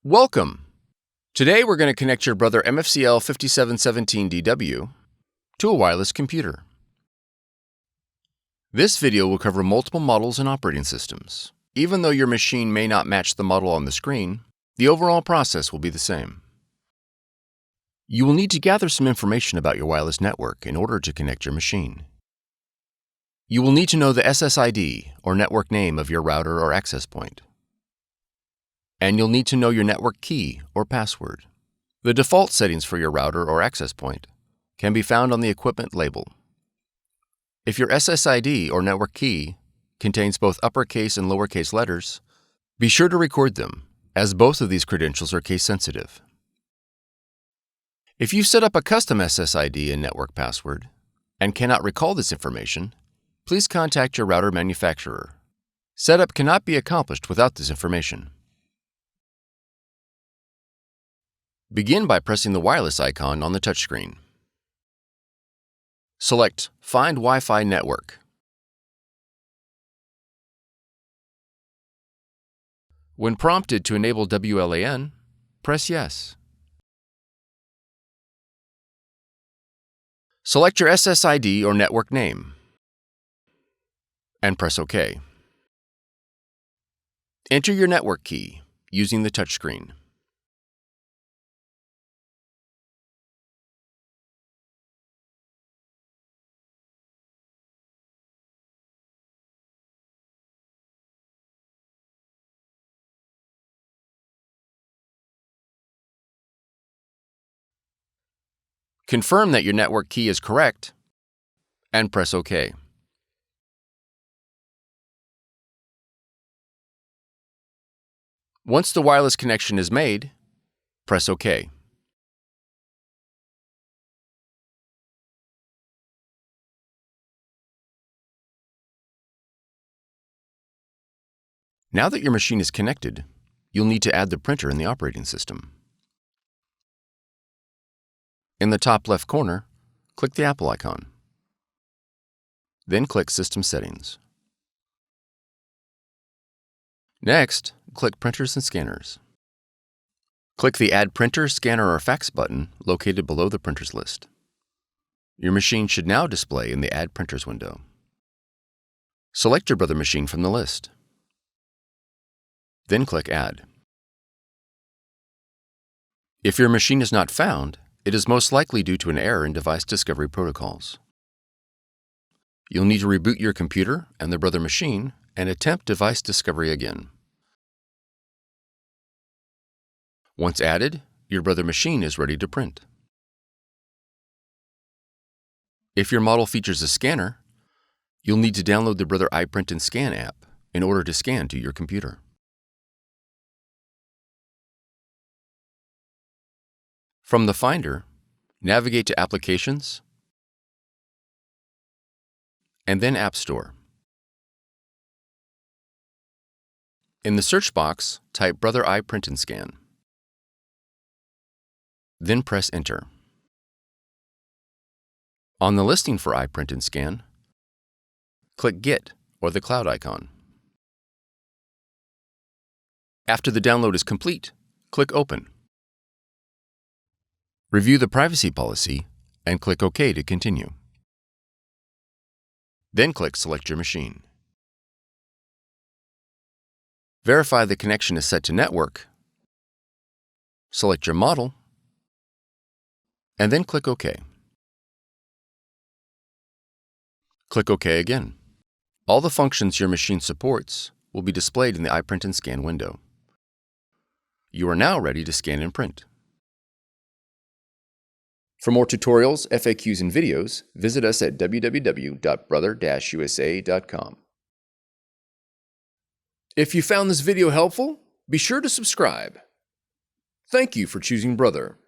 Welcome! Today we're going to connect your Brother MFCL5717DW to a wireless computer. This video will cover multiple models and operating systems. Even though your machine may not match the model on the screen, the overall process will be the same. You will need to gather some information about your wireless network in order to connect your machine. You will need to know the SSID, or network name, of your router or access point. And you'll need to know your network key or password. The default settings for your router or access point can be found on the equipment label. If your SSID or network key contains both uppercase and lowercase letters, be sure to record them, as both of these credentials are case sensitive. If you've set up a custom SSID and network password and cannot recall this information, please contact your router manufacturer. Setup cannot be accomplished without this information. Begin by pressing the wireless icon on the touchscreen. Select Find Wi-Fi Network. When prompted to enable WLAN, press Yes. Select your SSID or network name and press OK. Enter your network key using the touchscreen. Confirm that your network key is correct and press OK. Once the wireless connection is made, press OK. Now that your machine is connected, you'll need to add the printer in the operating system. In the top left corner, click the Apple icon. Then click System Settings. Next, click Printers and Scanners. Click the Add Printer, Scanner, or Fax button located below the printers list. Your machine should now display in the Add Printers window. Select your Brother machine from the list. Then click Add. If your machine is not found, it is most likely due to an error in device discovery protocols. You'll need to reboot your computer and the Brother machine and attempt device discovery again. Once added, your Brother machine is ready to print. If your model features a scanner, you'll need to download the Brother iPrint&Scan app in order to scan to your computer. From the Finder, navigate to Applications, and then App Store. In the search box, type Brother iPrint&Scan. Then press Enter. On the listing for iPrint&Scan, click Get or the cloud icon. After the download is complete, click Open. Review the privacy policy and click OK to continue. Then click Select your machine. Verify the connection is set to network. Select your model, and then click OK. Click OK again. All the functions your machine supports will be displayed in the iPrint&Scan window. You are now ready to scan and print. For more tutorials, FAQs, and videos, visit us at www.brother-usa.com. If you found this video helpful, be sure to subscribe. Thank you for choosing Brother.